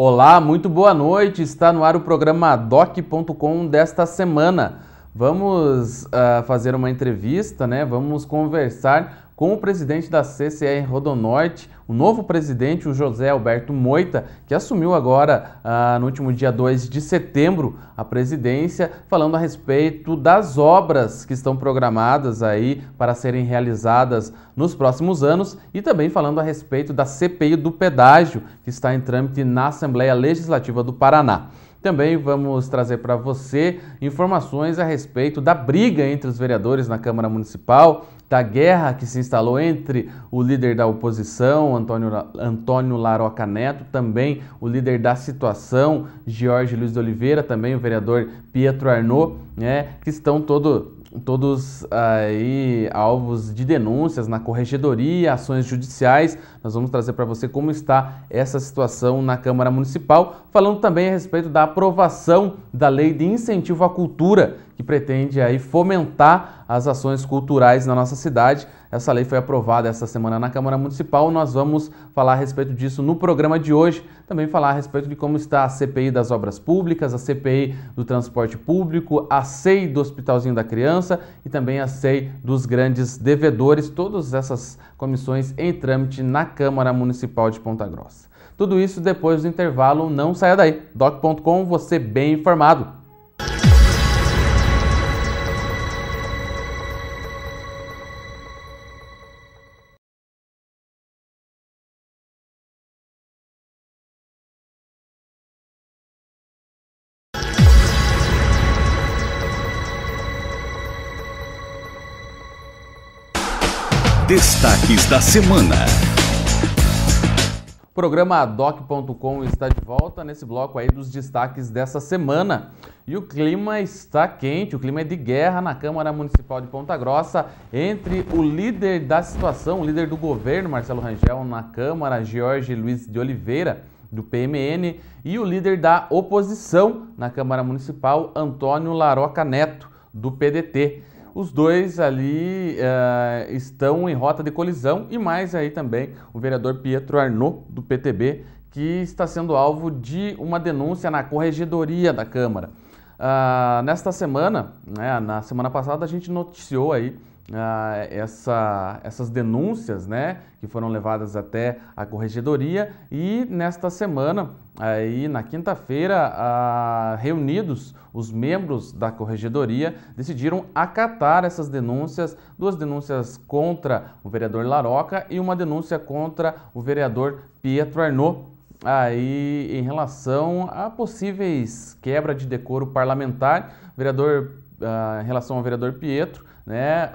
Olá, muito boa noite. Está no ar o programa doc.com desta semana. Vamos fazer uma entrevista, né? Vamos conversar com o presidente da CCR Rodonorte, o novo presidente, o José Alberto Moita, que assumiu agora, no último dia 2 de setembro, a presidência, falando a respeito das obras que estão programadas aí para serem realizadas nos próximos anos e também falando a respeito da CPI do pedágio, que está em trâmite na Assembleia Legislativa do Paraná. Também vamos trazer para você informações a respeito da briga entre os vereadores na Câmara Municipal, da guerra que se instalou entre o líder da oposição, Antônio Laroca Neto, também o líder da situação, Jorge Luiz de Oliveira, também o vereador Pietro Arnaud, né, que estão todos aí alvos de denúncias na corregedoria, ações judiciais. Nós vamos trazer para você como está essa situação na Câmara Municipal, falando também a respeito da aprovação da Lei de Incentivo à Cultura, que pretende aí fomentar as ações culturais na nossa cidade. Essa lei foi aprovada essa semana na Câmara Municipal. Nós vamos falar a respeito disso no programa de hoje. Também falar a respeito de como está a CPI das obras públicas, a CPI do transporte público, a CEI do Hospitalzinho da Criança e também a CEI dos grandes devedores. Todas essas comissões em trâmite na Câmara Municipal de Ponta Grossa. Tudo isso depois do intervalo. Não saia daí. doc.com, você bem informado. Destaques da semana. O programa doc.com está de volta nesse bloco aí dos destaques dessa semana. E o clima está quente, o clima é de guerra na Câmara Municipal de Ponta Grossa entre o líder da situação, o líder do governo, Marcelo Rangel, na Câmara, Jorge Luiz de Oliveira, do PMN, e o líder da oposição na Câmara Municipal, Antônio Laroca Neto, do PDT. Os dois ali estão em rota de colisão e mais aí também o vereador Pietro Arnaud, do PTB, que está sendo alvo de uma denúncia na corregedoria da Câmara. Nesta semana, né, na semana passada, a gente noticiou aí essas denúncias, né, que foram levadas até a corregedoria, e nesta semana, aí na quinta-feira, reunidos os membros da corregedoria decidiram acatar essas denúncias, duas denúncias contra o vereador Laroca e uma denúncia contra o vereador Pietro Arnaud, aí em relação a possíveis quebra de decoro parlamentar. Em relação ao vereador Pietro, né,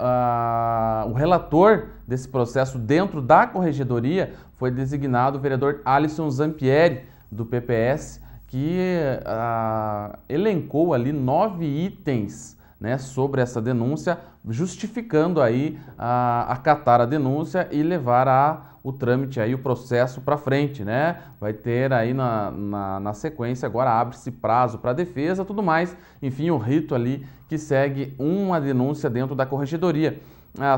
o relator desse processo dentro da corregedoria foi designado o vereador Alisson Zampieri, do PPS, que elencou ali 9 itens, né, sobre essa denúncia, justificando aí acatar a denúncia e levar o trâmite, aí, o processo para frente, né? Vai ter aí na sequência, agora abre-se prazo para defesa, tudo mais, enfim, o rito ali que segue uma denúncia dentro da corregedoria.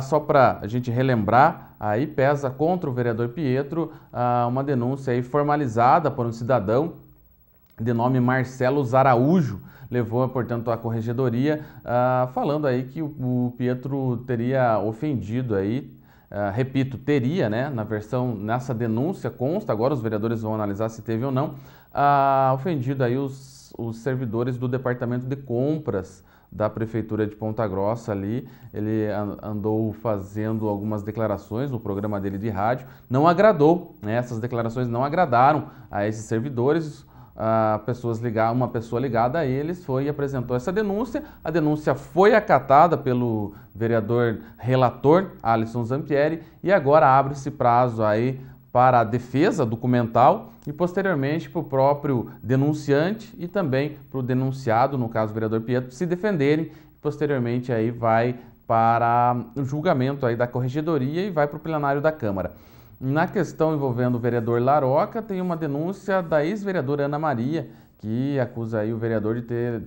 Só para a gente relembrar, aí pesa contra o vereador Pietro uma denúncia aí formalizada por um cidadão de nome Marcelo Zaraújo, levou, portanto, a corregedoria, falando aí que o Pietro teria ofendido aí, repito, teria, né, nessa denúncia consta, agora os vereadores vão analisar se teve ou não, ofendido aí os servidores do Departamento de Compras da Prefeitura de Ponta Grossa ali. Ele andou fazendo algumas declarações no programa dele de rádio, não agradou, né, essas declarações não agradaram a esses servidores. Uma pessoa ligada a eles foi e apresentou essa denúncia. A denúncia foi acatada pelo vereador relator Alisson Zampieri e agora abre-se prazo aí para a defesa documental e posteriormente para o próprio denunciante e também para o denunciado, no caso o vereador Pietro, se defenderem. Posteriormente aí vai para o julgamento aí da corregedoria e vai para o plenário da Câmara. Na questão envolvendo o vereador Laroca, tem uma denúncia da ex-vereadora Ana Maria, que acusa aí o vereador de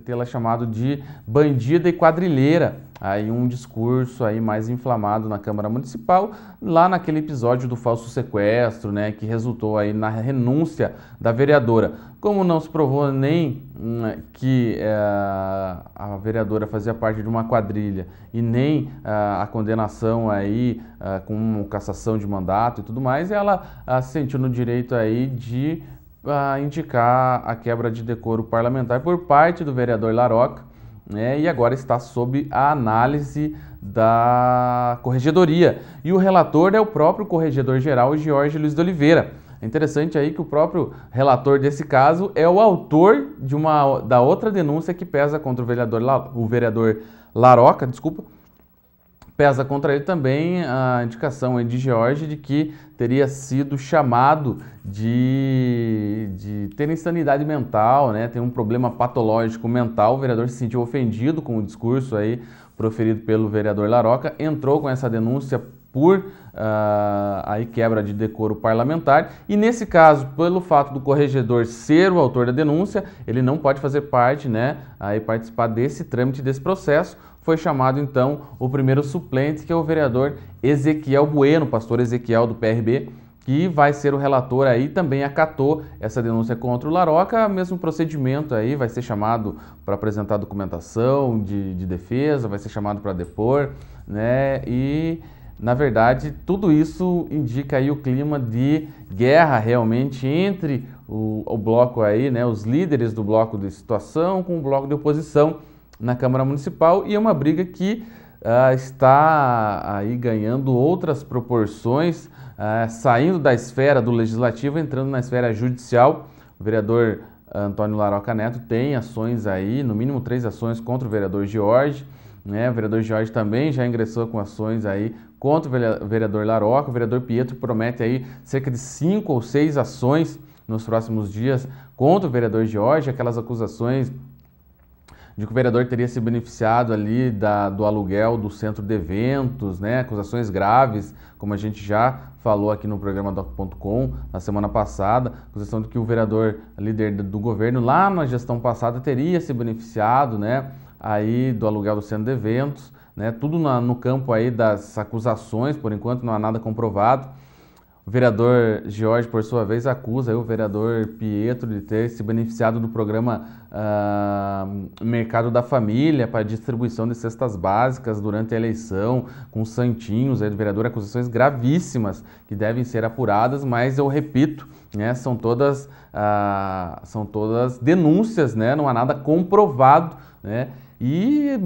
tê-la chamado de bandida e quadrilheira. Aí um discurso aí mais inflamado na Câmara Municipal, lá naquele episódio do falso sequestro, né, que resultou aí na renúncia da vereadora. Como não se provou nem que a vereadora fazia parte de uma quadrilha e nem a condenação aí com cassação de mandato e tudo mais, ela se sentiu no direito aí de indicar a quebra de decoro parlamentar por parte do vereador Laroca, né, e agora está sob a análise da Corregedoria. E o relator é o próprio Corregedor-Geral, Jorge Luiz de Oliveira. É interessante aí que o próprio relator desse caso é o autor da outra denúncia que pesa contra o vereador Laroca, pesa contra ele também a indicação aí de Jorge de que teria sido chamado de ter insanidade mental, né? Tem um problema patológico mental. O vereador se sentiu ofendido com o discurso aí proferido pelo vereador Laroca, entrou com essa denúncia por aí quebra de decoro parlamentar, e nesse caso, pelo fato do corregedor ser o autor da denúncia, ele não pode fazer parte, né, aí participar desse trâmite, desse processo. Foi chamado então o primeiro suplente, que é o vereador Ezequiel Bueno, pastor Ezequiel do PRB, que vai ser o relator aí, também acatou essa denúncia contra o Laroca, mesmo procedimento aí, vai ser chamado para apresentar documentação de defesa, vai ser chamado para depor, né, e na verdade tudo isso indica aí o clima de guerra realmente entre o bloco aí, né, os líderes do bloco de situação com o bloco de oposição na Câmara Municipal, e é uma briga que está aí ganhando outras proporções, saindo da esfera do legislativo, entrando na esfera judicial. O vereador Antônio Laroca Neto tem ações aí, no mínimo 3 ações contra o vereador Jorge, né? O vereador Jorge também já ingressou com ações aí contra o vereador Laroca. O vereador Pietro promete aí cerca de 5 ou 6 ações nos próximos dias contra o vereador Jorge, aquelas acusações de que o vereador teria se beneficiado ali do aluguel do centro de eventos, né? Acusações graves, como a gente já falou aqui no programa Doc.com na semana passada, acusação de que o vereador, líder do governo, lá na gestão passada, teria se beneficiado, né, aí do aluguel do centro de eventos, né? Tudo no campo aí das acusações, por enquanto não há nada comprovado. O vereador Jorge, por sua vez, acusa aí o vereador Pietro de ter se beneficiado do programa Mercado da Família para distribuição de cestas básicas durante a eleição, com santinhos aí do vereador, acusações gravíssimas que devem ser apuradas, mas eu repito, né, são todas denúncias, né, não há nada comprovado, né, e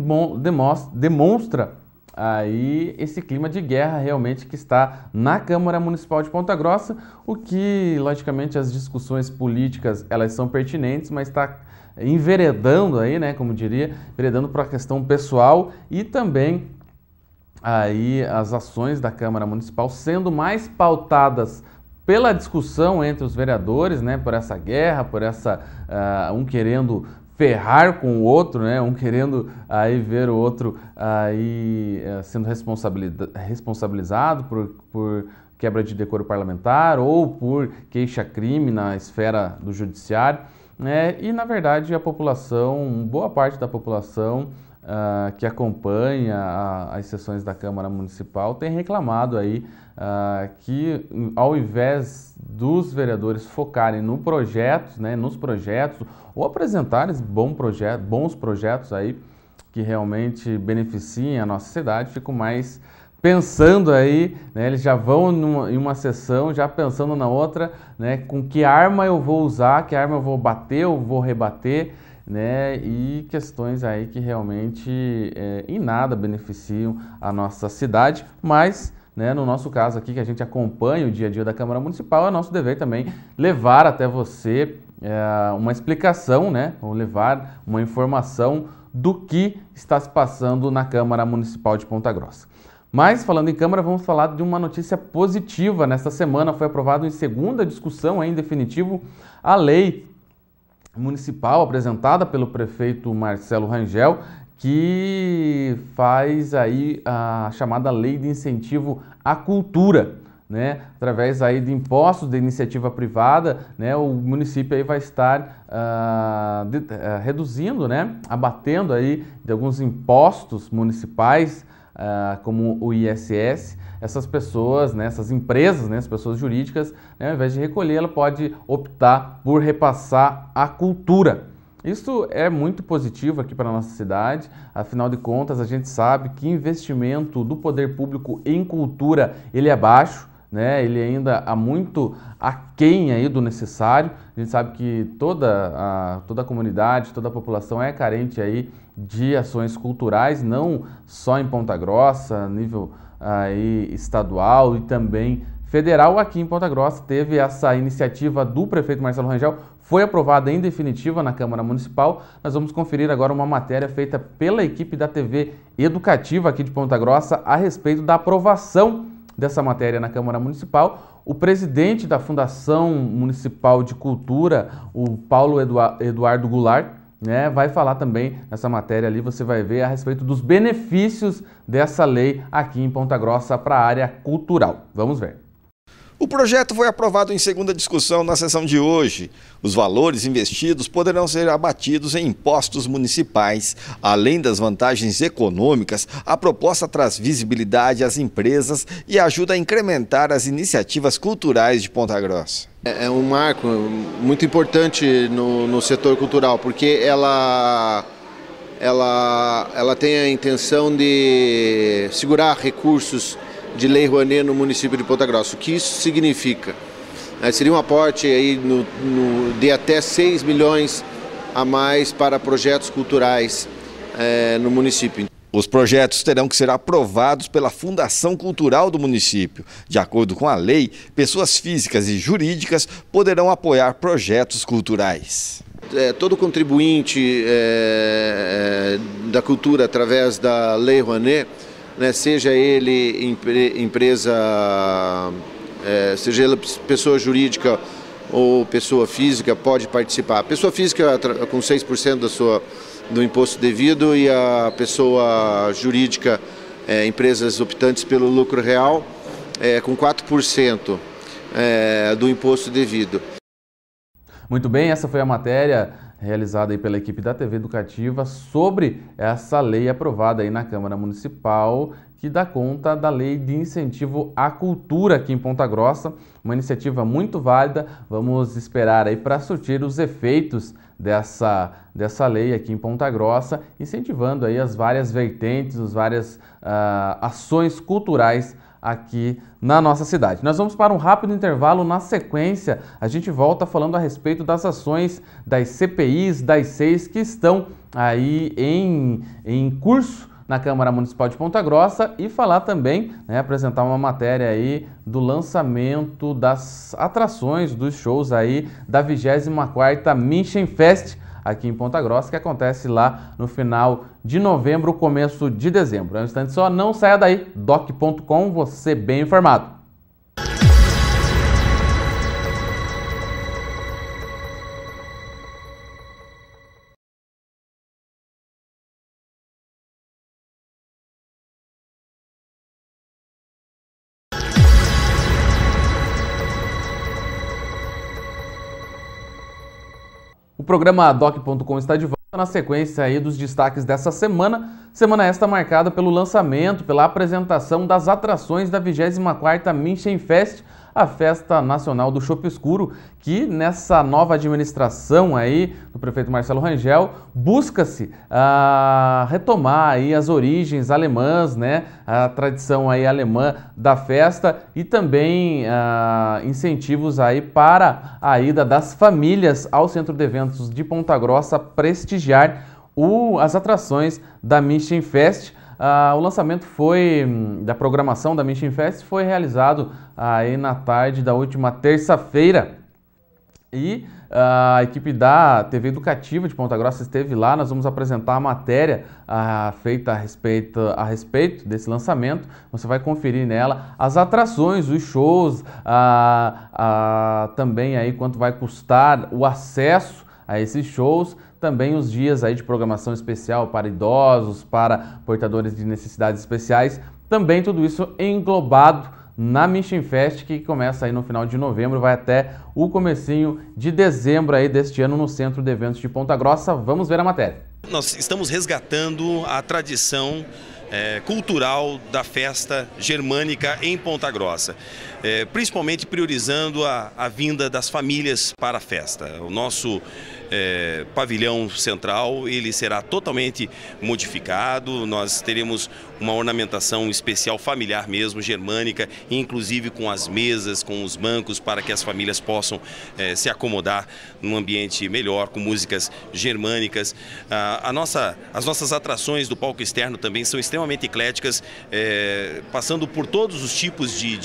demonstra aí esse clima de guerra realmente que está na Câmara Municipal de Ponta Grossa, o que, logicamente, as discussões políticas, elas são pertinentes, mas está enveredando aí, né, como diria, enveredando para a questão pessoal, e também aí as ações da Câmara Municipal sendo mais pautadas pela discussão entre os vereadores, né, por essa guerra, por essa um querendo ferrar com o outro, né? Um querendo aí ver o outro aí sendo responsabilizado por quebra de decoro parlamentar ou por queixa-crime na esfera do judiciário, né? E na verdade a população, boa parte da população que acompanha as sessões da Câmara Municipal tem reclamado aí que ao invés dos vereadores focarem no projetos, né, nos projetos, ou apresentarem bons projetos aí que realmente beneficiem a nossa cidade, ficam mais pensando aí, né, eles já vão em uma sessão já pensando na outra, né, com que arma eu vou usar, que arma eu vou bater, eu vou rebater, né, e questões aí que realmente em nada beneficiam a nossa cidade, mas, né, no nosso caso aqui, que a gente acompanha o dia a dia da Câmara Municipal, é nosso dever também levar até você uma explicação, né, ou levar uma informação do que está se passando na Câmara Municipal de Ponta Grossa. Mas, falando em Câmara, vamos falar de uma notícia positiva. Nesta semana foi aprovado em segunda discussão, em definitivo, a lei municipal apresentada pelo prefeito Marcelo Rangel, que faz aí a chamada Lei de Incentivo à Cultura. né, através aí de impostos de iniciativa privada, né, o município aí vai estar reduzindo, né, abatendo aí de alguns impostos municipais, como o ISS. Essas pessoas, né, essas empresas, né, as pessoas jurídicas, né, ao invés de recolher, ela pode optar por repassar a cultura. Isso é muito positivo aqui para a nossa cidade, afinal de contas a gente sabe que investimento do poder público em cultura ele é baixo, né? Ele ainda há muito aquém aí do necessário. A gente sabe que toda a comunidade, toda a população é carente aí de ações culturais, não só em Ponta Grossa, a nível aí estadual e também federal. Aqui em Ponta Grossa teve essa iniciativa do prefeito Marcelo Rangel, foi aprovada em definitiva na Câmara Municipal. Nós vamos conferir agora uma matéria feita pela equipe da TV Educativa aqui de Ponta Grossa a respeito da aprovação dessa matéria na Câmara Municipal. O presidente da Fundação Municipal de Cultura, o Paulo Eduardo Goulart, né, vai falar também nessa matéria ali, você vai ver a respeito dos benefícios dessa lei aqui em Ponta Grossa para a área cultural. Vamos ver. O projeto foi aprovado em segunda discussão na sessão de hoje. Os valores investidos poderão ser abatidos em impostos municipais. Além das vantagens econômicas, a proposta traz visibilidade às empresas e ajuda a incrementar as iniciativas culturais de Ponta Grossa. É um marco muito importante no setor cultural, porque ela tem a intenção de segurar recursos de Lei Rouanet no município de Ponta Grossa. O que isso significa? Seria um aporte aí de até 6 milhões a mais para projetos culturais no município. Os projetos terão que ser aprovados pela Fundação Cultural do município. De acordo com a lei, pessoas físicas e jurídicas poderão apoiar projetos culturais. Todo contribuinte da cultura através da Lei Rouanet, né, seja ele empresa, seja ele pessoa jurídica ou pessoa física, pode participar. A pessoa física com 6% do imposto devido e a pessoa jurídica, empresas optantes pelo lucro real, com 4% do imposto devido. Muito bem, essa foi a matéria realizada aí pela equipe da TV Educativa sobre essa lei aprovada aí na Câmara Municipal, que dá conta da Lei de Incentivo à Cultura aqui em Ponta Grossa. Uma iniciativa muito válida. Vamos esperar aí para surtir os efeitos dessa lei aqui em Ponta Grossa, incentivando aí as várias vertentes, as várias ações culturais aqui na nossa cidade. Nós vamos para um rápido intervalo. Na sequência, a gente volta falando a respeito das ações das CPIs, das 6 que estão aí em curso na Câmara Municipal de Ponta Grossa e falar também, né, apresentar uma matéria aí do lançamento das atrações, dos shows aí da 24ª Münchenfest aqui em Ponta Grossa, que acontece lá no final de novembro, começo de dezembro. É um instante só, não saia daí, doc.com, você bem informado. O programa doc.com está de volta na sequência aí dos destaques dessa semana. Semana esta marcada pelo lançamento, pela apresentação das atrações da 24ª Münchenfest, a festa nacional do chopp escuro, que nessa nova administração aí do prefeito Marcelo Rangel busca-se retomar aí as origens alemãs, né, a tradição aí alemã da festa e também incentivos aí para a ida das famílias ao Centro de Eventos de Ponta Grossa prestigiar as atrações da Münchenfest. O lançamento da programação da Münchenfest foi realizado aí na tarde da última terça-feira e a equipe da TV Educativa de Ponta Grossa esteve lá. Nós vamos apresentar a matéria feita a respeito desse lançamento. Você vai conferir nela as atrações, os shows, também aí quanto vai custar o acesso a esses shows, também os dias aí de programação especial para idosos, para portadores de necessidades especiais, também tudo isso englobado na Mission Fest, que começa aí no final de novembro, vai até o comecinho de dezembro aí deste ano no Centro de Eventos de Ponta Grossa. Vamos ver a matéria. Nós estamos resgatando a tradição cultural da festa germânica em Ponta Grossa, principalmente priorizando a vinda das famílias para a festa. O nosso pavilhão central, ele será totalmente modificado, nós teremos uma ornamentação especial familiar mesmo, germânica, inclusive com as mesas, com os bancos, para que as famílias possam se acomodar num ambiente melhor, com músicas germânicas. As nossas atrações do palco externo também são extremamente ecléticas, passando por todos os tipos de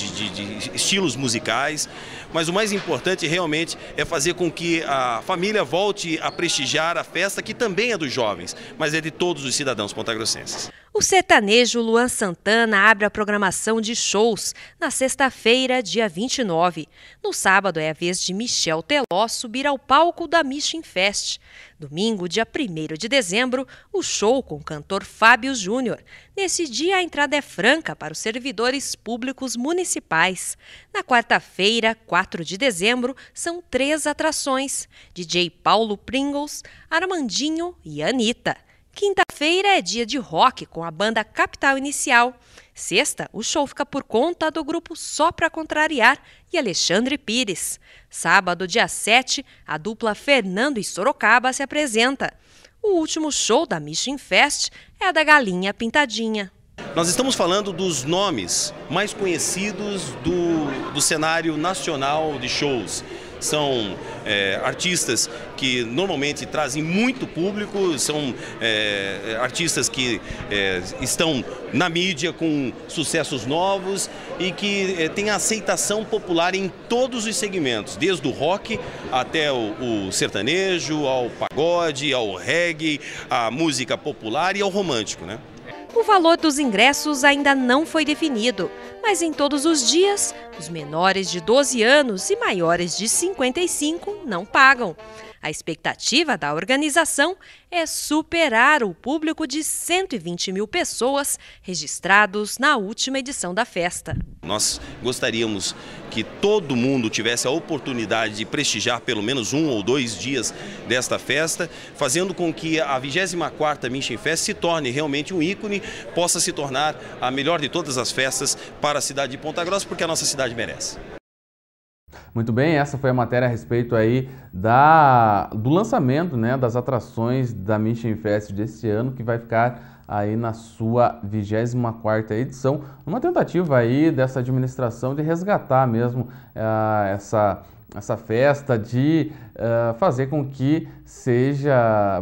estilos musicais, mas o mais importante realmente é fazer com que a família volte a prestigiar a festa, que também é dos jovens, mas é de todos os cidadãos pontagrossenses. O sertanejo Luan Santana abre a programação de shows na sexta-feira, dia 29. No sábado é a vez de Michel Teló subir ao palco da Mission Fest. Domingo, dia 1º de dezembro, o show com o cantor Fábio Júnior. Nesse dia, a entrada é franca para os servidores públicos municipais. Na quarta-feira, 4 de dezembro, são 3 atrações: DJ Paulo Pringles, Armandinho e Anitta. Quinta-feira é dia de rock com a banda Capital Inicial. Sexta, o show fica por conta do grupo Só Pra Contrariar e Alexandre Pires. Sábado, dia 7, a dupla Fernando e Sorocaba se apresenta. O último show da Mission Fest é a da Galinha Pintadinha. Nós estamos falando dos nomes mais conhecidos do cenário nacional de shows. São artistas que normalmente trazem muito público, são artistas que estão na mídia com sucessos novos e que têm aceitação popular em todos os segmentos, desde o rock até o sertanejo, ao pagode, ao reggae, à música popular e ao romântico, né? O valor dos ingressos ainda não foi definido, mas em todos os dias, os menores de 12 anos e maiores de 55 não pagam. A expectativa da organização é superar o público de 120 mil pessoas registrados na última edição da festa. Nós gostaríamos que todo mundo tivesse a oportunidade de prestigiar pelo menos 1 ou 2 dias desta festa, fazendo com que a 24ª Mission Fest se torne realmente um ícone, possa se tornar a melhor de todas as festas para a cidade de Ponta Grossa, porque a nossa cidade merece. Muito bem, essa foi a matéria a respeito aí do lançamento, né, das atrações da Mission Fest desse ano, que vai ficar aí na sua 24ª edição, uma tentativa aí dessa administração de resgatar mesmo essa festa, de fazer com que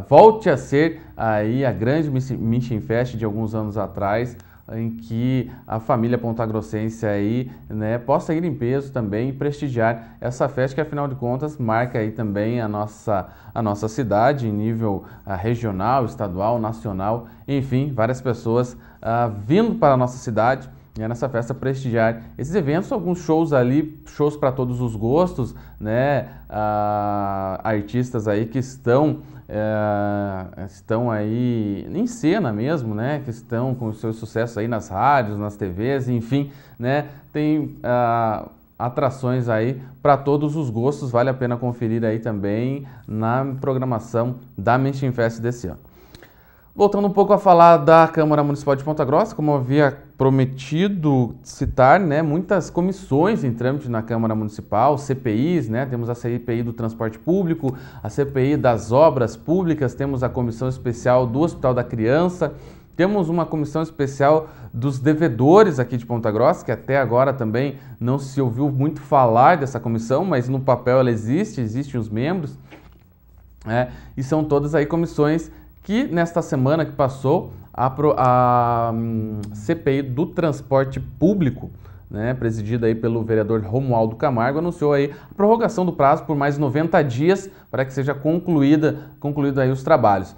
volte a ser aí a grande Mission Fest de alguns anos atrás, em que a família pontagrossense aí, né, possa ir em peso também e prestigiar essa festa, que afinal de contas marca aí também a nossa cidade em nível regional, estadual, nacional, enfim, várias pessoas vindo para a nossa cidade, né, nessa festa prestigiar esses eventos, alguns shows ali, shows para todos os gostos, né, artistas aí que estão aí em cena mesmo, né, que estão com os seus sucessos aí nas rádios, nas TVs, enfim, né, tem atrações aí para todos os gostos, vale a pena conferir aí também na programação da Mission Fest desse ano. Voltando um pouco a falar da Câmara Municipal de Ponta Grossa, como eu havia prometido citar, né, muitas comissões em trâmite na Câmara Municipal, CPIs, né, temos a CPI do transporte público, a CPI das obras públicas, temos a Comissão Especial do Hospital da Criança, temos uma comissão especial dos devedores aqui de Ponta Grossa, que até agora também não se ouviu muito falar dessa comissão, mas no papel ela existem os membros, e são todas aí comissões que nesta semana que passou, a CPI do transporte público, né, presidida aí pelo vereador Romualdo Camargo, anunciou aí a prorrogação do prazo por mais 90 dias para que seja concluído aí os trabalhos.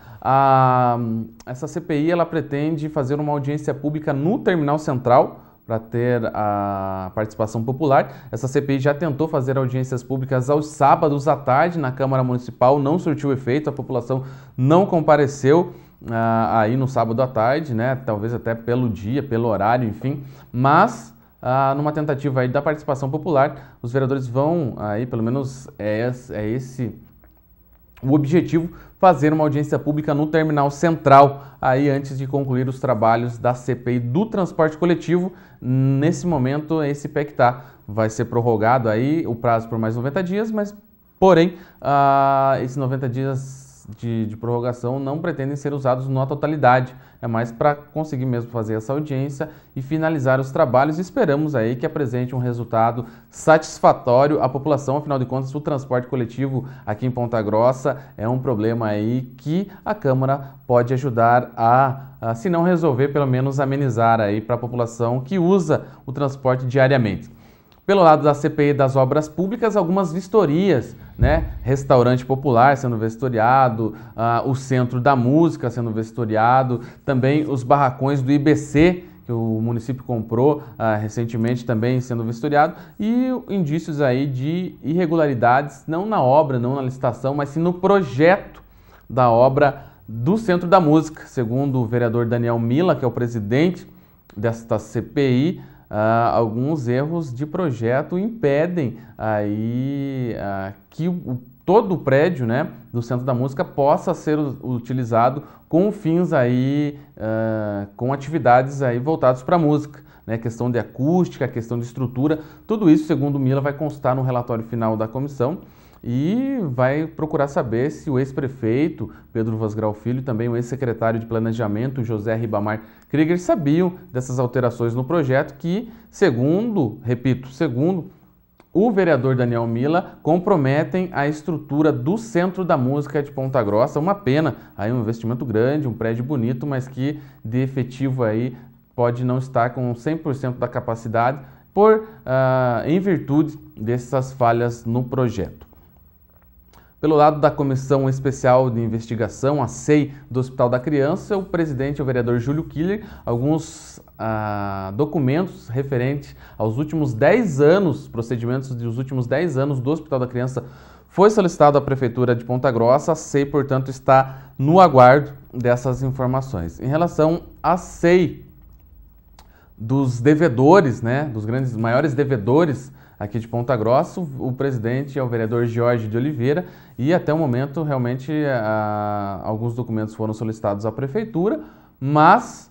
Essa CPI ela pretende fazer uma audiência pública no Terminal Central para ter a participação popular. Essa CPI já tentou fazer audiências públicas aos sábados à tarde na Câmara Municipal, não surtiu efeito, a população não compareceu aí no sábado à tarde, né? Talvez até pelo dia, pelo horário, enfim, mas numa tentativa aí da participação popular, os vereadores vão, aí, pelo menos é esse o objetivo, fazer uma audiência pública no Terminal Central, aí antes de concluir os trabalhos da CPI do transporte coletivo. Nesse momento, esse PECTA vai ser prorrogado aí, o prazo por mais 90 dias, mas, porém, esses 90 dias de prorrogação não pretendem ser usados na totalidade, é mais para conseguir mesmo fazer essa audiência e finalizar os trabalhos. Esperamos aí que apresente um resultado satisfatório à população. Afinal de contas, o transporte coletivo aqui em Ponta Grossa é um problema aí que a Câmara pode ajudar a se não resolver, pelo menos amenizar aí para a população que usa o transporte diariamente. Pelo lado da CPI das obras públicas, algumas vistorias, né? Restaurante popular sendo vistoriado, o Centro da Música sendo vistoriado, também os barracões do IBC, que o município comprou recentemente, também sendo vistoriado, e indícios aí de irregularidades, não na obra, não na licitação, mas sim no projeto da obra do Centro da Música. Segundo o vereador Daniel Mila, que é o presidente desta CPI, alguns erros de projeto impedem aí que todo o prédio, né, do Centro da Música possa ser utilizado com fins aí, com atividades aí voltadas para a música, né, questão de acústica, questão de estrutura, tudo isso, segundo o Mila, vai constar no relatório final da comissão e vai procurar saber se o ex-prefeito Pedro Vosgrau Filho e também o ex-secretário de Planejamento José Ribamar Krieger sabiam dessas alterações no projeto que, segundo o vereador Daniel Mila, comprometem a estrutura do Centro da Música de Ponta Grossa. Uma pena, aí um investimento grande, um prédio bonito, mas que de efetivo aí pode não estar com 100% da capacidade em virtude dessas falhas no projeto. Pelo lado da Comissão Especial de Investigação, a CEI, do Hospital da Criança, o presidente, o vereador Júlio Killer, alguns documentos referentes aos últimos 10 anos, procedimentos dos últimos 10 anos do Hospital da Criança, foi solicitado à Prefeitura de Ponta Grossa. A CEI, portanto, está no aguardo dessas informações. Em relação à CEI dos devedores, né, dos maiores devedores aqui de Ponta Grossa, o presidente é o vereador Jorge de Oliveira e até o momento realmente alguns documentos foram solicitados à prefeitura, mas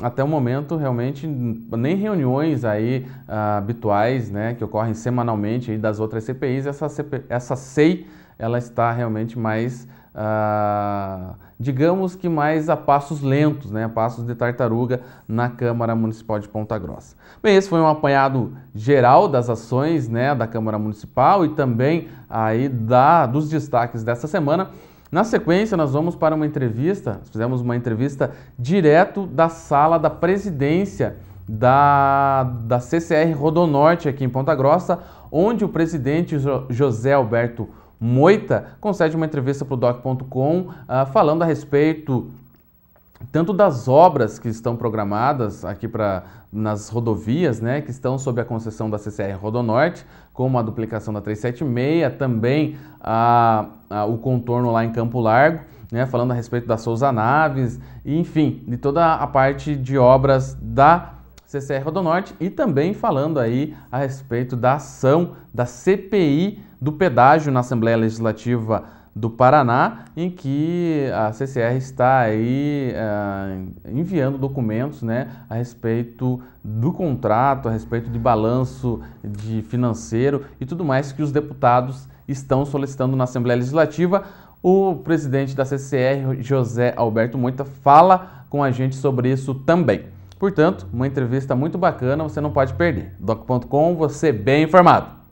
até o momento realmente nem reuniões aí habituais, né, que ocorrem semanalmente aí das outras CPIs, essa CEI ela está realmente mais digamos que mais a passos lentos, né, a passos de tartaruga na Câmara Municipal de Ponta Grossa. Bem, esse foi um apanhado geral das ações, né, da Câmara Municipal e também aí dos destaques dessa semana. Na sequência, nós vamos para uma entrevista, fizemos uma entrevista direto da sala da presidência da CCR Rodonorte aqui em Ponta Grossa, onde o presidente José Alberto Moita concede uma entrevista para o Doc.com falando a respeito tanto das obras que estão programadas aqui nas rodovias, né, que estão sob a concessão da CCR Rodonorte, como a duplicação da 376, também o contorno lá em Campo Largo, né, falando a respeito da Souza Naves, enfim, de toda a parte de obras da CCR Rodonorte e também falando aí a respeito da ação da CPI do pedágio na Assembleia Legislativa do Paraná, em que a CCR está aí enviando documentos, né, a respeito do contrato, a respeito de balanço financeiro e tudo mais que os deputados estão solicitando na Assembleia Legislativa. O presidente da CCR, José Alberto Moita, fala com a gente sobre isso também. Portanto, uma entrevista muito bacana, você não pode perder. Doc.com, você bem informado.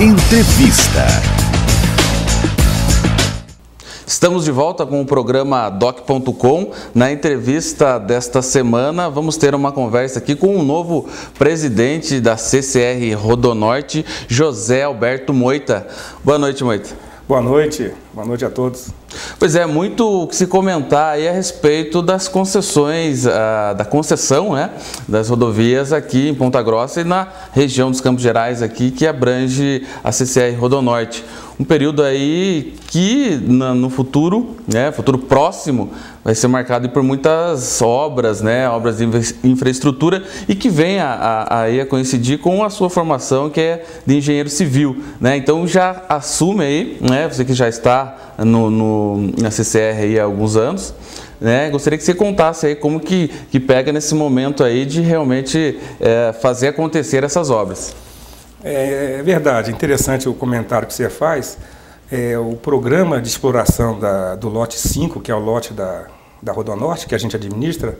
Entrevista. Estamos de volta com o programa Doc.com. Na entrevista desta semana, vamos ter uma conversa aqui com o novo presidente da CCR Rodonorte, José Alberto Moita. Boa noite, Moita. Boa noite a todos. Pois é, muito o que se comentar aí a respeito das concessões, da concessão, né, das rodovias aqui em Ponta Grossa e na região dos Campos Gerais aqui, que abrange a CCR Rodonorte. Um período aí que no futuro, né, futuro próximo, vai ser marcado por muitas obras, né, obras de infraestrutura e que vem a coincidir com a sua formação, que é de engenheiro civil, né? Então já assume aí, né, você que já está na CCR aí há alguns anos, né, gostaria que você contasse aí como que pega nesse momento aí de realmente fazer acontecer essas obras. É verdade, interessante o comentário que você faz. O programa de exploração do lote 5, que é o lote da Rodonorte, que a gente administra,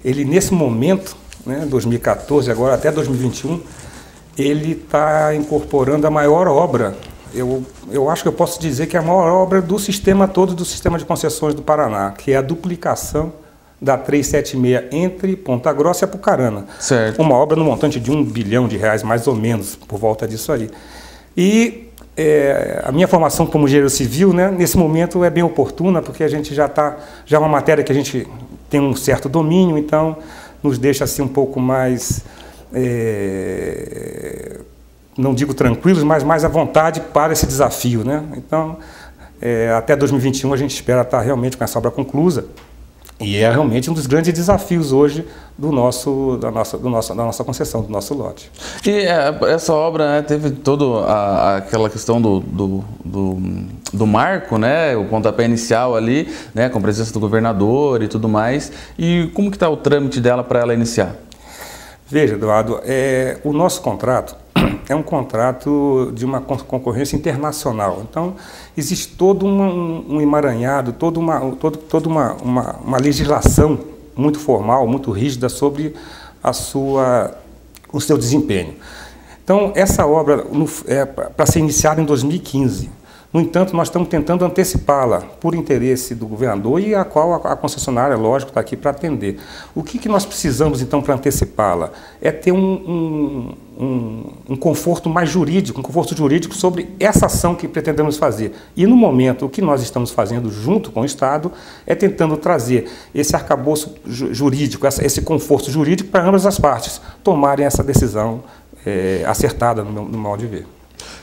ele nesse momento, né, 2014, agora até 2021, ele está incorporando a maior obra, eu acho que eu posso dizer que é a maior obra do sistema todo, do sistema de concessões do Paraná, que é a duplicação da 376 entre Ponta Grossa e Apucarana. Certo. Uma obra no montante de R$1 bilhão, mais ou menos, por volta disso aí. E a minha formação como engenheiro civil, né, nesse momento é bem oportuna, porque a gente já é uma matéria que a gente tem um certo domínio, então nos deixa assim um pouco mais, não digo tranquilos, mas mais à vontade para esse desafio, né? Então, até 2021 a gente espera estar realmente com essa obra conclusa. E é realmente um dos grandes desafios hoje da nossa concessão, do nosso lote. E essa obra, né, teve toda aquela questão do marco, né, o pontapé inicial ali, né, com a presença do governador e tudo mais. E como que está o trâmite dela para ela iniciar? Veja, Eduardo, o nosso contrato é um contrato de uma concorrência internacional. Então, existe todo um emaranhado, toda uma legislação muito formal, muito rígida sobre o seu desempenho. Então, essa obra é para ser iniciada em 2015. No entanto, nós estamos tentando antecipá-la por interesse do governador e a qual a concessionária, lógico, está aqui para atender. O que nós precisamos, então, para antecipá-la? É ter um conforto mais jurídico, um conforto jurídico sobre essa ação que pretendemos fazer. E, no momento, o que nós estamos fazendo junto com o Estado é tentando trazer esse arcabouço jurídico, esse conforto jurídico para ambas as partes tomarem essa decisão acertada, no modo de ver.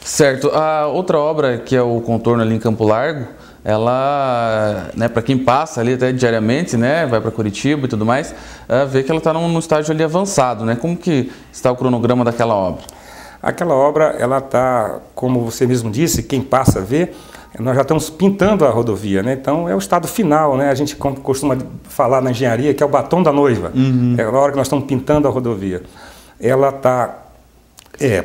Certo. A outra obra, que é o contorno ali em Campo Largo, ela, né, para quem passa ali até diariamente, né, vai para Curitiba e tudo mais, vê que ela está num estágio ali avançado, né? Como que está o cronograma daquela obra? Aquela obra, ela está, como você mesmo disse, quem passa vê, nós já estamos pintando a rodovia, né? Então é o estado final, né? A gente costuma falar na engenharia que é o batom da noiva. Uhum. É a hora que nós estamos pintando a rodovia. Ela está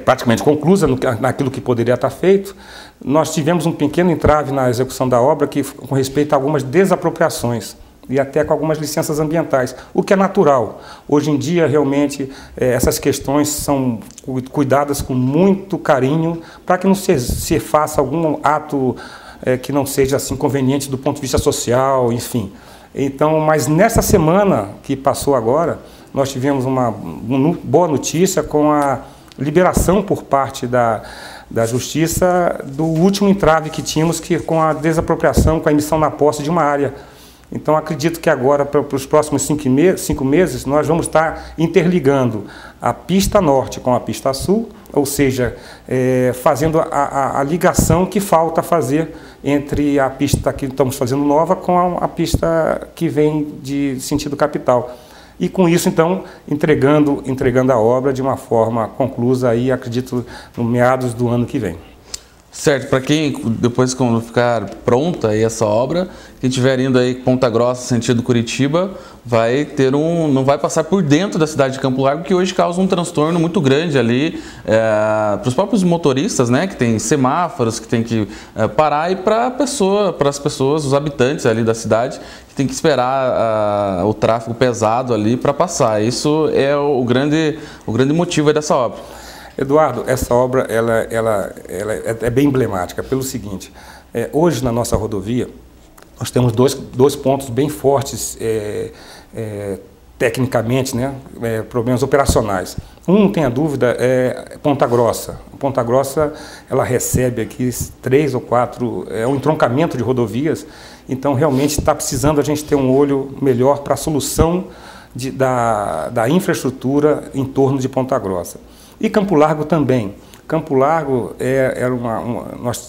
praticamente conclusa naquilo que poderia estar feito. Nós tivemos um pequeno entrave na execução da obra com respeito a algumas desapropriações e até com algumas licenças ambientais, o que é natural. Hoje em dia, realmente, essas questões são cuidadas com muito carinho para que não se faça algum ato que não seja assim conveniente do ponto de vista social, enfim. Então, mas nessa semana que passou agora, nós tivemos uma boa notícia com a liberação por parte da Justiça do último entrave que tínhamos, com a desapropriação, com a emissão na posse de uma área. Então, acredito que agora, para os próximos 5 meses, nós vamos estar interligando a pista norte com a pista sul, ou seja, fazendo a ligação que falta fazer entre a pista que estamos fazendo nova com a pista que vem de sentido capital. E com isso, então, entregando a obra de uma forma conclusa, aí, acredito, no meados do ano que vem. Certo, para quem, depois quando ficar pronta aí essa obra, quem estiver indo aí Ponta Grossa, sentido Curitiba, vai ter não vai passar por dentro da cidade de Campo Largo, que hoje causa um transtorno muito grande ali para os próprios motoristas, né, que tem semáforos, que tem que parar, e para as pessoas, os habitantes ali da cidade, que tem que esperar o tráfego pesado ali para passar. Isso é o grande motivo aí dessa obra. Eduardo, essa obra ela é bem emblemática pelo seguinte: hoje na nossa rodovia nós temos dois pontos bem fortes tecnicamente, né, problemas operacionais. Não tenha dúvida, é Ponta Grossa. Ponta Grossa, ela recebe aqui 3 ou 4, um entroncamento de rodovias, então realmente está precisando a gente ter um olho melhor para a solução da infraestrutura em torno de Ponta Grossa. E Campo Largo também. Campo Largo,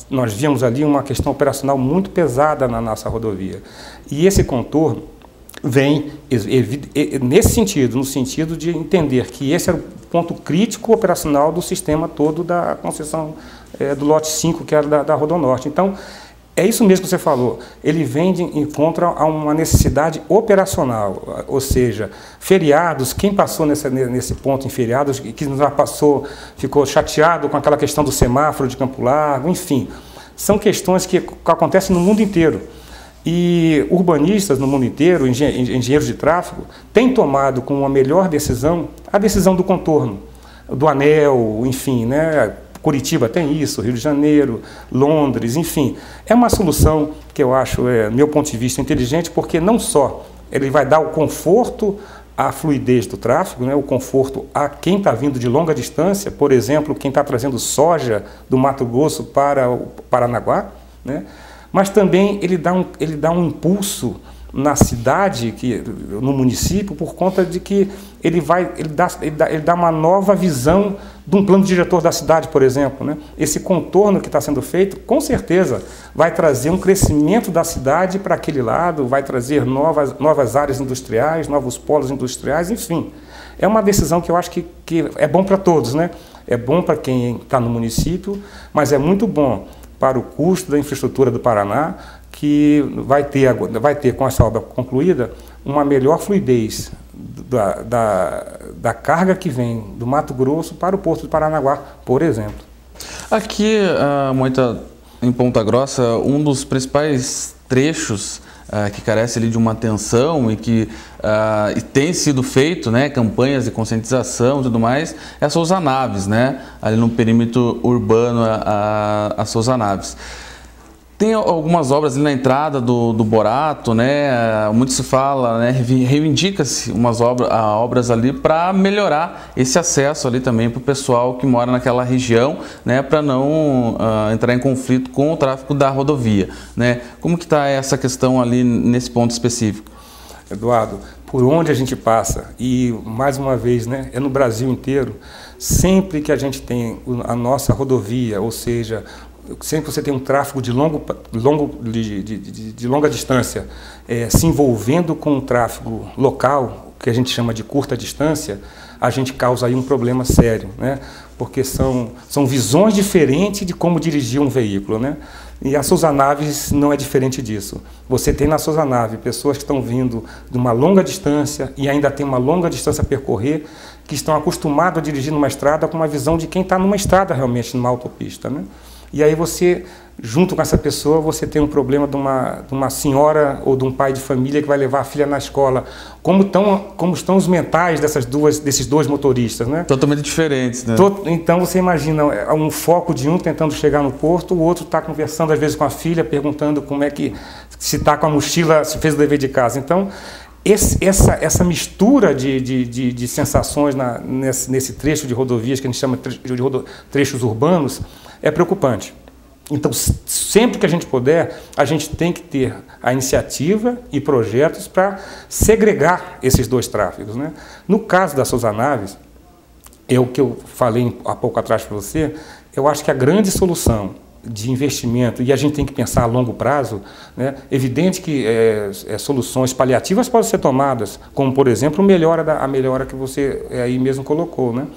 nós víamos ali uma questão operacional muito pesada na nossa rodovia. E esse contorno vem nesse sentido, no sentido de entender que esse era o ponto crítico operacional do sistema todo da concessão do lote 5, que era da Rodonorte. Então, é isso mesmo que você falou, ele vem de encontro a uma necessidade operacional, ou seja, feriados, quem passou nesse ponto em feriados, que já passou, ficou chateado com aquela questão do semáforo de Campo Largo, enfim, são questões que acontecem no mundo inteiro. E urbanistas no mundo inteiro, engenheiros de tráfego, têm tomado como a melhor decisão a decisão do contorno, do anel, enfim, né? Curitiba tem isso, Rio de Janeiro, Londres, enfim. É uma solução que eu acho, meu ponto de vista, inteligente, porque não só ele vai dar o conforto à fluidez do tráfego, né, o conforto a quem está vindo de longa distância, por exemplo, quem está trazendo soja do Mato Grosso para o Paranaguá, né, mas também ele dá um impulso na cidade, no município, por conta de que ele dá uma nova visão de um plano diretor da cidade, por exemplo, né? Esse contorno que está sendo feito, com certeza, vai trazer um crescimento da cidade para aquele lado, vai trazer novas áreas industriais, novos polos industriais, enfim. É uma decisão que eu acho que é bom para todos, né? É bom para quem está no município, mas é muito bom para o custo da infraestrutura do Paraná, que vai ter com essa obra concluída uma melhor fluidez da carga que vem do Mato Grosso para o Porto de Paranaguá, por exemplo. Aqui, Moita, em Ponta Grossa, um dos principais trechos que carece ali de uma atenção e que tem sido feito, né, campanhas de conscientização e tudo mais, é a Souza Naves, né, ali no perímetro urbano a Souza Naves. Tem algumas obras ali na entrada do Borato, né? Muito se fala, né? Reivindica-se umas obras ali para melhorar esse acesso ali também para o pessoal que mora naquela região, né? Para não entrar em conflito com o tráfego da rodovia, né? Como que está essa questão ali nesse ponto específico? Eduardo, por onde a gente passa, e mais uma vez, né? É no Brasil inteiro, sempre que a gente tem a nossa rodovia, ou seja, sempre que você tem um tráfego de longa distância se envolvendo com um tráfego local, que a gente chama de curta distância, a gente causa aí um problema sério, né? Porque são visões diferentes de como dirigir um veículo, né? E a Souza Naves não é diferente disso. Você tem na Souza Naves pessoas que estão vindo de uma longa distância e ainda tem uma longa distância a percorrer, que estão acostumados a dirigir numa estrada com uma visão de quem está numa estrada realmente, numa autopista, né? E aí você, junto com essa pessoa, você tem um problema de uma senhora ou de um pai de família que vai levar a filha na escola. Como estão os mentais desses dois motoristas, né? Totalmente diferentes, né? Então você imagina um foco de um tentando chegar no porto, o outro está conversando às vezes com a filha, perguntando como é que, se está com a mochila, se fez o dever de casa. Então, essa mistura de sensações nesse trecho de rodovias, que a gente chama de trechos urbanos, é preocupante. Então, sempre que a gente puder, a gente tem que ter a iniciativa e projetos para segregar esses dois tráfegos, né? No caso da Souza Naves, o que eu falei há pouco atrás para você, eu acho que a grande solução de investimento, e a gente tem que pensar a longo prazo, né? Evidente que soluções paliativas podem ser tomadas, como, por exemplo, a melhora que você aí mesmo colocou, né?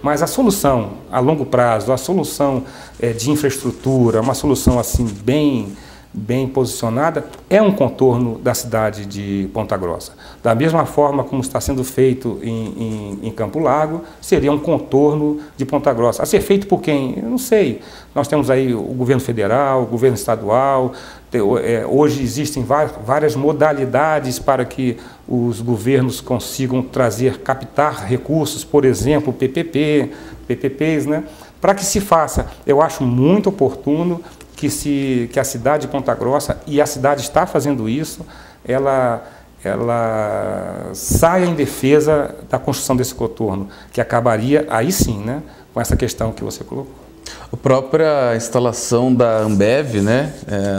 Mas a solução a longo prazo, a solução de infraestrutura, uma solução assim bem posicionada, é um contorno da cidade de Ponta Grossa. Da mesma forma como está sendo feito em Campo Largo, seria um contorno de Ponta Grossa. A ser feito por quem? Eu não sei. Nós temos aí o governo federal, o governo estadual. Hoje existem várias modalidades para que os governos consigam captar recursos, por exemplo, PPPs, né? Para que se faça, eu acho muito oportuno que a cidade de Ponta Grossa, e a cidade está fazendo isso, ela ela saia em defesa da construção desse coturno, que acabaria, aí sim, né, com essa questão que você colocou. A própria instalação da Ambev, né,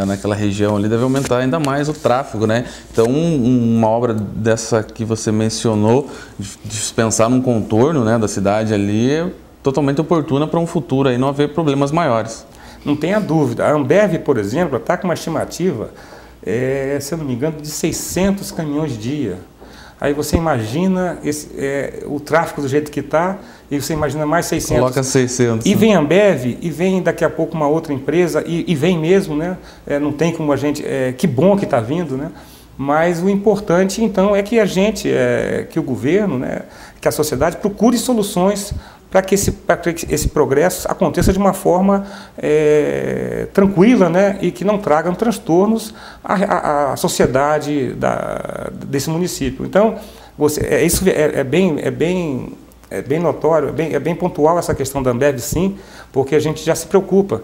naquela região ali, deve aumentar ainda mais o tráfego, né? Então, uma obra dessa que você mencionou, de pensar num contorno, né, da cidade ali, é totalmente oportuna para um futuro aí não haver problemas maiores. Não tenha dúvida. A Ambev, por exemplo, está com uma estimativa, se eu não me engano, de 600 caminhões dia. Aí você imagina o tráfego do jeito que está, e você imagina mais 600. Coloca 600. E vem a Ambev, e vem daqui a pouco uma outra empresa, e vem mesmo, né? Não tem como a gente... que bom que está vindo, né? Mas o importante, então, é que a gente, que o governo, né, que a sociedade procure soluções para que esse progresso aconteça de uma forma tranquila, né, e que não tragam transtornos à sociedade desse município. Então, isso é bem notório, é bem pontual essa questão da Ambev, sim, porque a gente já se preocupa.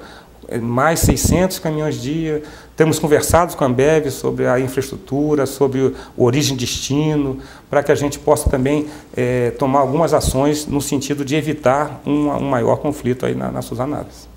Mais 600 caminhões dia. Temos conversado com a Ambev sobre a infraestrutura, sobre o origem e destino, para que a gente possa também tomar algumas ações no sentido de evitar um maior conflito aí nas suas análises.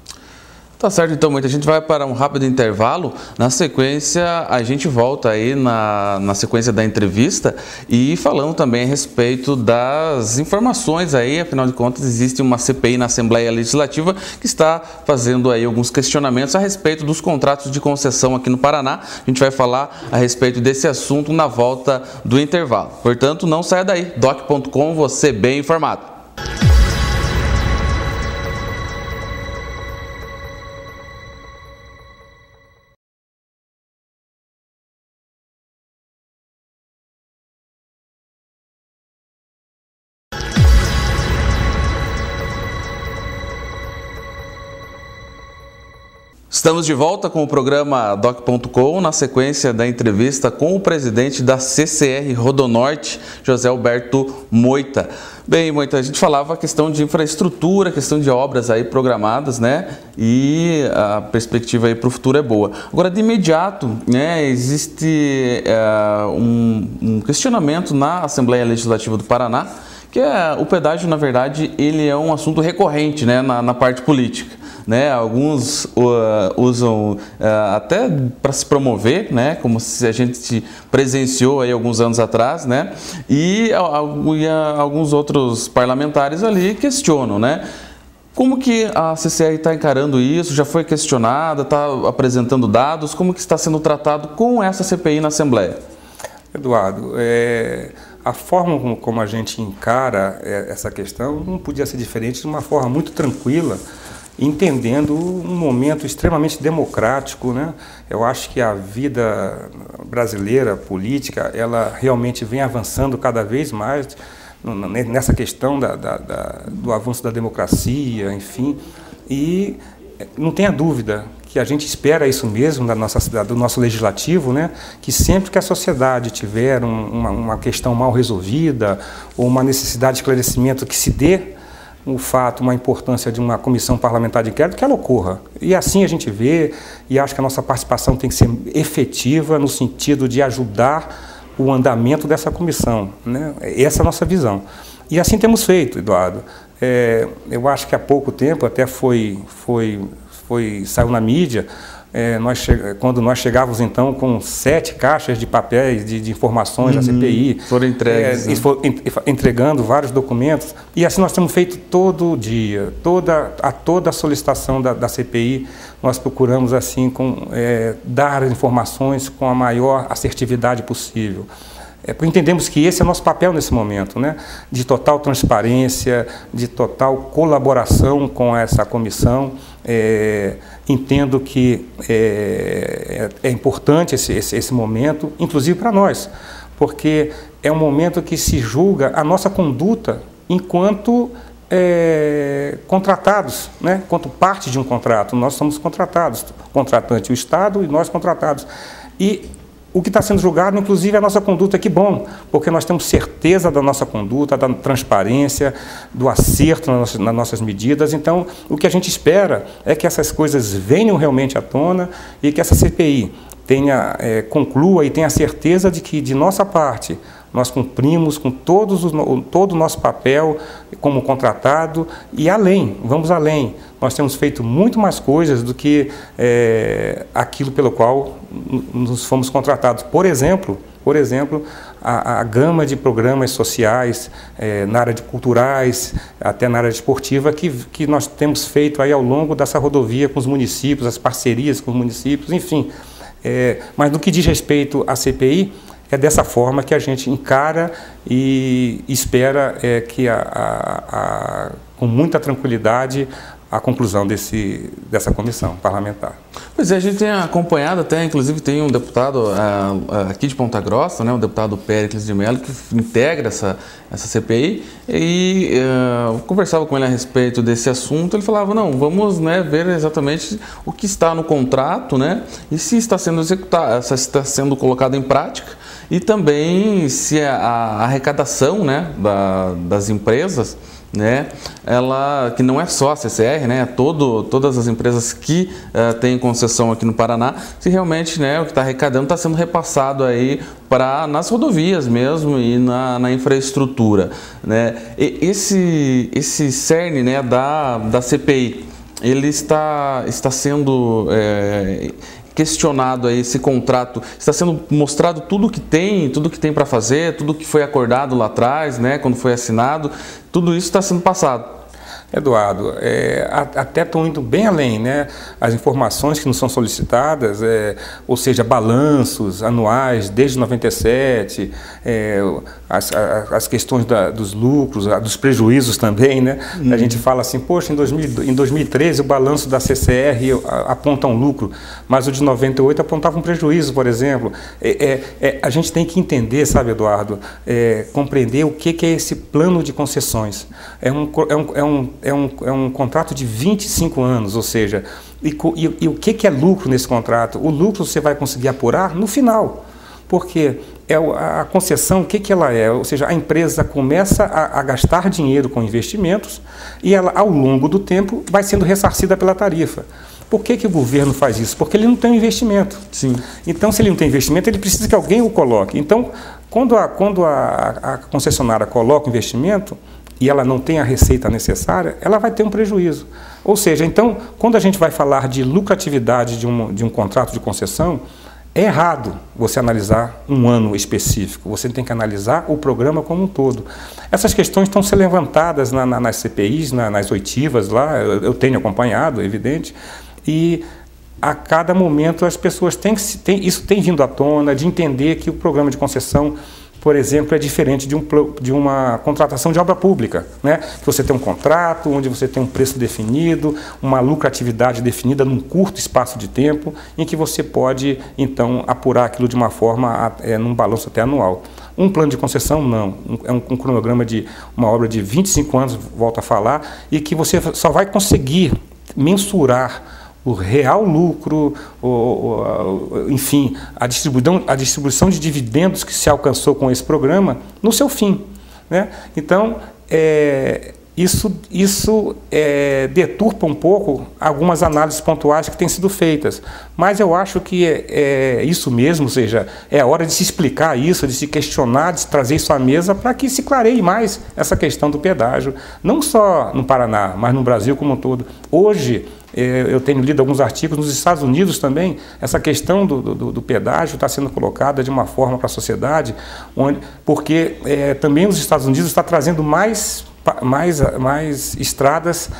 Tá certo, então, a gente vai para um rápido intervalo. Na sequência, a gente volta aí na sequência da entrevista e falando também a respeito das informações aí. Afinal de contas, existe uma CPI na Assembleia Legislativa que está fazendo aí alguns questionamentos a respeito dos contratos de concessão aqui no Paraná. A gente vai falar a respeito desse assunto na volta do intervalo. Portanto, não saia daí. Doc.com, você bem informado. Estamos de volta com o programa Doc.com, na sequência da entrevista com o presidente da CCR Rodonorte, José Alberto Moita. Bem, Moita, a gente falava a questão de infraestrutura, questão de obras aí programadas, né? E a perspectiva aí para o futuro é boa. Agora, de imediato, né, existe um questionamento na Assembleia Legislativa do Paraná, que o pedágio, na verdade, ele é um assunto recorrente, né, na parte política. Né, alguns usam até para se promover, né, como se a gente presenciou aí alguns anos atrás, né, e alguns outros parlamentares ali questionam, né. Como que a CCR está encarando isso? Já foi questionada, está apresentando dados? Como que está sendo tratado com essa CPI na Assembleia? Eduardo, a forma como a gente encara essa questão não podia ser diferente, de uma forma muito tranquila, entendendo um momento extremamente democrático, né? Eu acho que a vida brasileira, política, ela realmente vem avançando cada vez mais nessa questão do avanço da democracia, enfim, e não tenha dúvida que a gente espera isso mesmo do nosso legislativo, né? Que sempre que a sociedade tiver uma questão mal resolvida ou uma necessidade de esclarecimento que se dê o fato, uma importância de uma comissão parlamentar de inquérito, que ela ocorra. E assim a gente vê, e acho que a nossa participação tem que ser efetiva no sentido de ajudar o andamento dessa comissão, né? Essa é a nossa visão. E assim temos feito, Eduardo. Eu acho que há pouco tempo, até saiu na mídia, quando nós chegávamos então com 7 caixas de papéis de informações da CPI, foram entregues, né? Entregando vários documentos, e assim nós temos feito todo dia, toda a solicitação da CPI, nós procuramos assim dar as informações com a maior assertividade possível. Porque entendemos que esse é o nosso papel nesse momento, né? De total transparência, de total colaboração com essa comissão. Entendo que é importante esse momento, inclusive para nós, porque é um momento que se julga a nossa conduta enquanto contratados, né? Enquanto parte de um contrato. Nós somos contratados, contratante o Estado e nós contratados. E o que está sendo julgado, inclusive, é a nossa conduta. Que bom, porque nós temos certeza da nossa conduta, da transparência, do acerto nas nossas medidas. Então, o que a gente espera é que essas coisas venham realmente à tona e que essa CPI conclua e tenha certeza de que, de nossa parte, nós cumprimos com todo o nosso papel como contratado e além, vamos além. Nós temos feito muito mais coisas do que aquilo pelo qual nos fomos contratados. Por exemplo, a gama de programas sociais, na área de culturais, até na área esportiva, que nós temos feito aí ao longo dessa rodovia com os municípios, as parcerias com os municípios, enfim. Mas no que diz respeito à CPI, é dessa forma que a gente encara e espera que, com muita tranquilidade, a conclusão dessa comissão parlamentar. Pois é, a gente tem acompanhado até, inclusive tem um deputado aqui de Ponta Grossa, né, o deputado Péricles de Mello, que integra essa CPI, e eu conversava com ele a respeito desse assunto. Ele falava, não, vamos, né, ver exatamente o que está no contrato, né, e se está sendo executado, se está sendo colocado em prática, e também se a arrecadação, né, das empresas, né, que não é só a CCR, né, todas as empresas que têm concessão aqui no Paraná, se realmente, né, o que está arrecadando está sendo repassado aí nas rodovias mesmo e na infraestrutura, né. E esse cerne, né, da CPI, ele está sendo questionado aí, esse contrato, está sendo mostrado tudo que tem para fazer, tudo que foi acordado lá atrás, né, quando foi assinado, tudo isso está sendo passado. Eduardo, até estão indo bem além, né? As informações que nos são solicitadas, ou seja, balanços anuais desde 97, as questões dos lucros, dos prejuízos também, né? A gente fala assim, poxa, em 2013 o balanço da CCR aponta um lucro, mas o de 98 apontava um prejuízo, por exemplo. A gente tem que entender, sabe, Eduardo, compreender o que é esse plano de concessões. É um contrato de 25 anos, ou seja, e o que é lucro nesse contrato? O lucro você vai conseguir apurar no final, porque a concessão, o que ela é? Ou seja, a empresa começa a gastar dinheiro com investimentos e ela, ao longo do tempo, vai sendo ressarcida pela tarifa. Por que o governo faz isso? Porque ele não tem investimento. Sim. Então, se ele não tem investimento, ele precisa que alguém o coloque. Então, quando a concessionária coloca o investimento, e ela não tem a receita necessária, ela vai ter um prejuízo. Ou seja, então, quando a gente vai falar de lucratividade de um contrato de concessão, é errado você analisar um ano específico, você tem que analisar o programa como um todo. Essas questões estão sendo levantadas nas CPIs, nas oitivas lá, eu tenho acompanhado, é evidente, e a cada momento as pessoas isso tem vindo à tona, de entender que o programa de concessão, por exemplo, é diferente de uma contratação de obra pública, né? Que você tem um contrato, onde você tem um preço definido, uma lucratividade definida num curto espaço de tempo, em que você pode, então, apurar aquilo de uma forma, num balanço até anual. Um plano de concessão, não. É um cronograma de uma obra de 25 anos, volto a falar, e que você só vai conseguir mensurar o real lucro, enfim, a distribuição de dividendos que se alcançou com esse programa no seu fim, né? Então, isso deturpa um pouco algumas análises pontuais que têm sido feitas, mas eu acho que é isso mesmo, ou seja, é a hora de se explicar isso, de se questionar, de se trazer isso à mesa para que se clareie mais essa questão do pedágio, não só no Paraná, mas no Brasil como um todo. Hoje, eu tenho lido alguns artigos nos Estados Unidos também, essa questão do pedágio está sendo colocada de uma forma para a sociedade, porque também os Estados Unidos estão trazendo mais estradas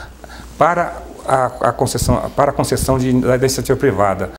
para a concessão da iniciativa privada.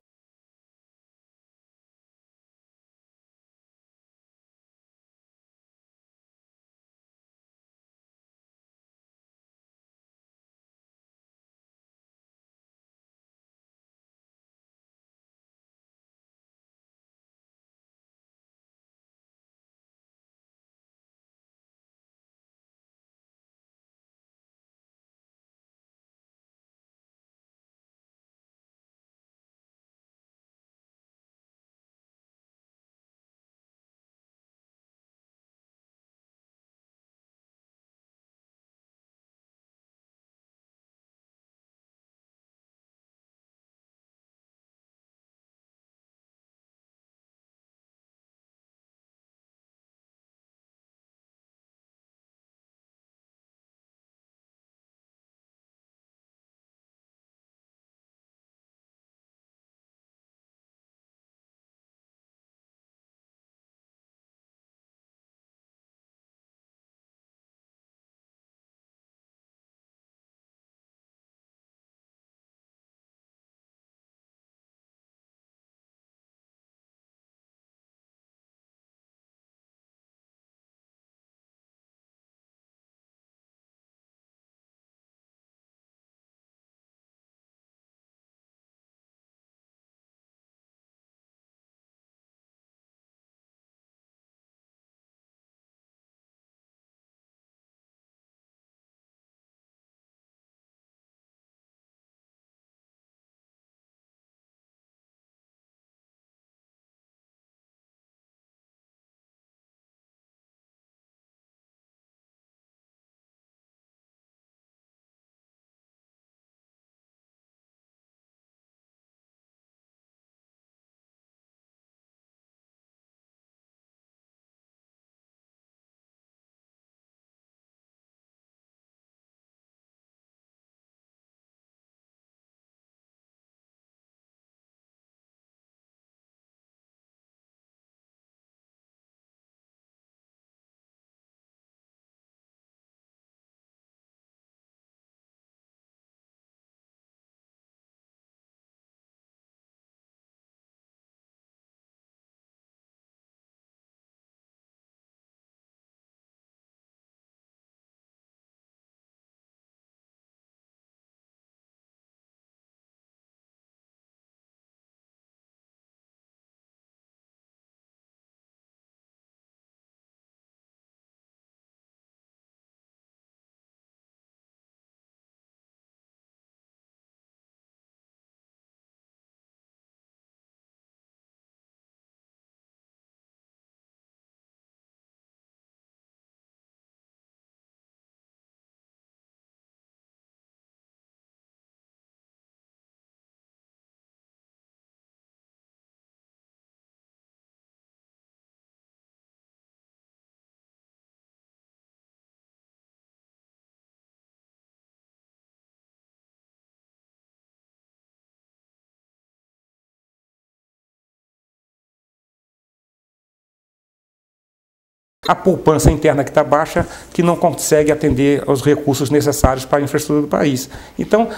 A poupança interna que está baixa, que não consegue atender aos recursos necessários para a infraestrutura do país. Então,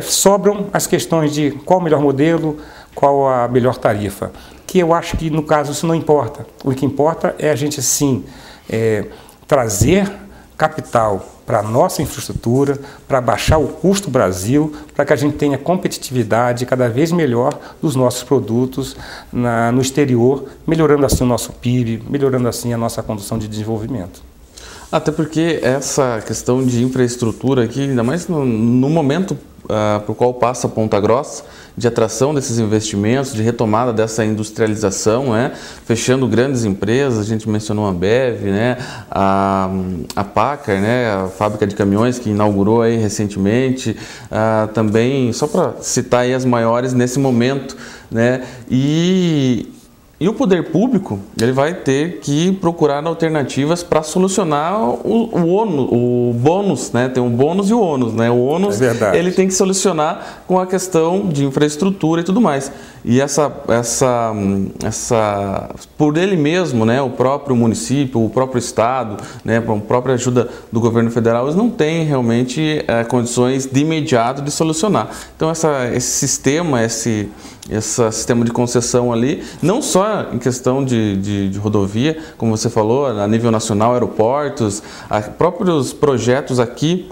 sobram as questões de qual o melhor modelo, qual a melhor tarifa, que eu acho que, no caso, isso não importa. O que importa é a gente, sim, trazer capital para a nossa infraestrutura, para baixar o custo do Brasil, para que a gente tenha competitividade cada vez melhor dos nossos produtos no exterior, melhorando assim o nosso PIB, melhorando assim a nossa condução de desenvolvimento. Até porque essa questão de infraestrutura aqui, ainda mais no momento para o qual passa Ponta Grossa, de atração desses investimentos, de retomada dessa industrialização, né? Fechando grandes empresas, a gente mencionou a Ambev, né? A Paccar, né? A fábrica de caminhões que inaugurou aí recentemente, também, só para citar aí as maiores nesse momento, né? E o poder público, ele vai ter que procurar alternativas para solucionar o bônus, né? Tem o bônus e o ônus, né? O ônus, ele tem que solucionar com a questão de infraestrutura e tudo mais. E por ele mesmo, né? O próprio município, o próprio estado, né? Com a própria ajuda do governo federal, eles não têm realmente condições de imediato de solucionar. Então, esse sistema, esse sistema de concessão ali, não só em questão de rodovia, como você falou, a nível nacional, aeroportos, próprios projetos aqui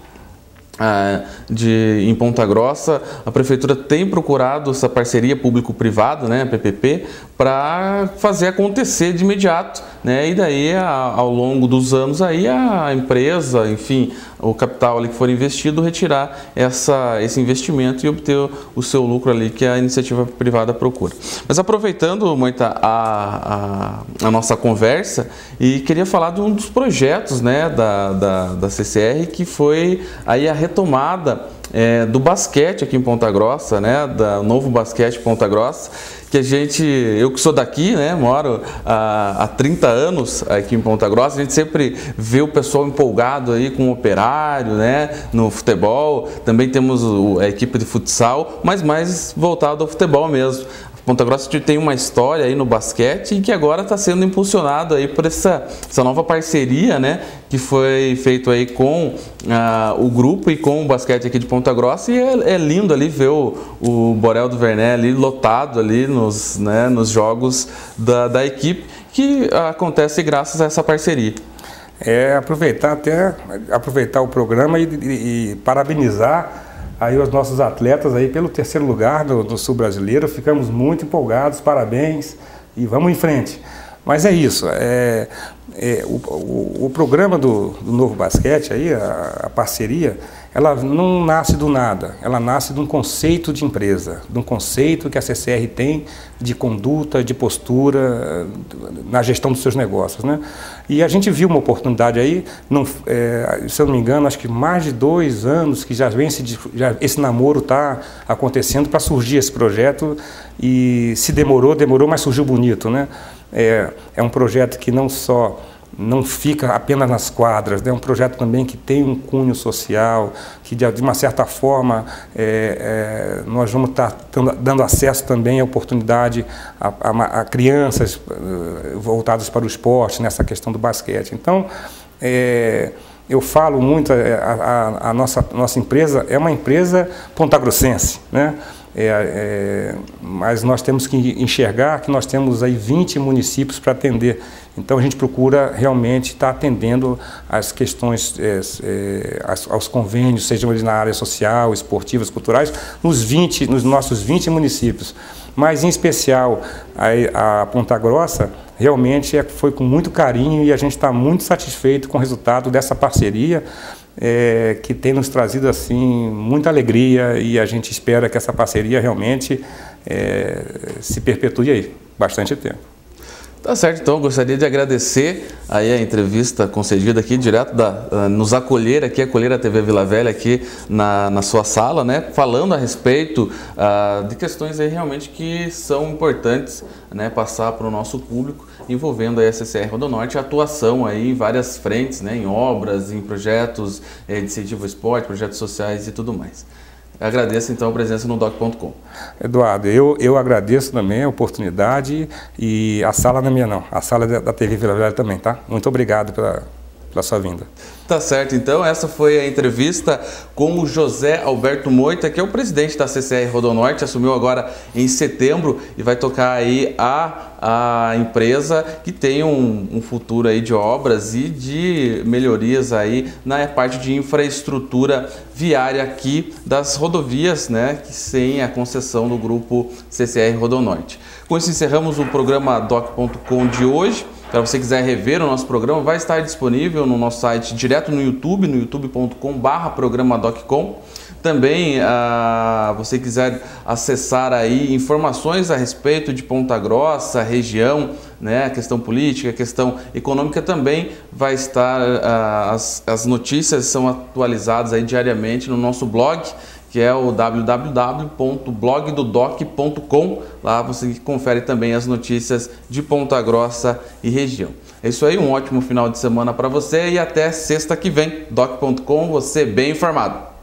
em Ponta Grossa, a Prefeitura tem procurado essa parceria público-privada, né, a PPP, para fazer acontecer de imediato, né, e daí ao longo dos anos aí a empresa, enfim, o capital ali que for investido, retirar esse investimento e obter o seu lucro ali que a iniciativa privada procura. Mas aproveitando, Moita, a nossa conversa, e queria falar de um dos projetos, né, da CCR, que foi aí a retomada do basquete aqui em Ponta Grossa, né, do novo basquete Ponta Grossa, que eu que sou daqui, né, moro há 30 anos aqui em Ponta Grossa, a gente sempre vê o pessoal empolgado aí com o Operário, né, no futebol, também temos a equipe de futsal, mas mais voltado ao futebol mesmo. Ponta Grossa tem uma história aí no basquete e que agora está sendo impulsionado aí por essa nova parceria, né, que foi feito aí com o grupo e com o basquete aqui de Ponta Grossa, e é lindo ali ver o Borel do Verné ali lotado ali nos jogos da equipe, que acontece graças a essa parceria. Aproveitar o programa e parabenizar aí os nossos atletas aí pelo 3º lugar do Sul Brasileiro. Ficamos muito empolgados, parabéns e vamos em frente. Mas é isso, o programa do Novo Basquete, aí, a parceria, ela não nasce do nada, ela nasce de um conceito de empresa, de um conceito que a CCR tem de conduta, de postura na gestão dos seus negócios, né? E a gente viu uma oportunidade aí, se eu não me engano, acho que mais de 2 anos que já esse namoro está acontecendo para surgir esse projeto, e se demorou, mas surgiu bonito, né? É um projeto que não fica apenas nas quadras, é um projeto também que tem um cunho social, que de uma certa forma nós vamos estar dando acesso também à oportunidade a crianças voltadas para o esporte, nessa questão do basquete. Então, eu falo muito, a nossa empresa é uma empresa pontagrossense, né? Mas nós temos que enxergar que nós temos aí 20 municípios para atender. Então a gente procura realmente estar atendendo às questões, aos convênios, sejam eles na área social, esportivas, culturais, nos nossos 20 municípios. Mas em especial a Ponta Grossa, realmente foi com muito carinho, e a gente está muito satisfeito com o resultado dessa parceria, que tem nos trazido assim muita alegria, e a gente espera que essa parceria realmente se perpetue aí bastante tempo. Tá certo, então eu gostaria de agradecer aí a entrevista concedida aqui, direto nos acolher a TV Vila Velha aqui na sua sala, né, falando a respeito de questões aí realmente que são importantes, né, passar para o nosso público, envolvendo aí a CCR Rodonorte, a atuação aí em várias frentes, né, em obras, em projetos de incentivo ao esporte, projetos sociais e tudo mais. Agradeço então a presença no doc.com. Eduardo, eu agradeço também a oportunidade, e a sala não é minha não, a sala da TV Vila Velha também, tá? Muito obrigado pela sua vinda. Tá certo, então essa foi a entrevista com o José Alberto Moita, que é o presidente da CCR Rodonorte, assumiu agora em setembro e vai tocar aí a empresa que tem um futuro aí de obras e de melhorias aí na parte de infraestrutura viária aqui das rodovias, né, que sem a concessão do grupo CCR Rodonorte. Com isso encerramos o programa doc.com de hoje. Se você quiser rever o nosso programa, vai estar disponível no nosso site, direto no YouTube, no youtube.com/programa.com. Também, você quiser acessar aí informações a respeito de Ponta Grossa, região, né, a questão política, a questão econômica, também vai estar, as notícias são atualizadas aí diariamente no nosso blog, que é o www.blogdodoc.com. Lá você confere também as notícias de Ponta Grossa e região. É isso aí, um ótimo final de semana para você e até sexta que vem. Doc.com, você bem informado.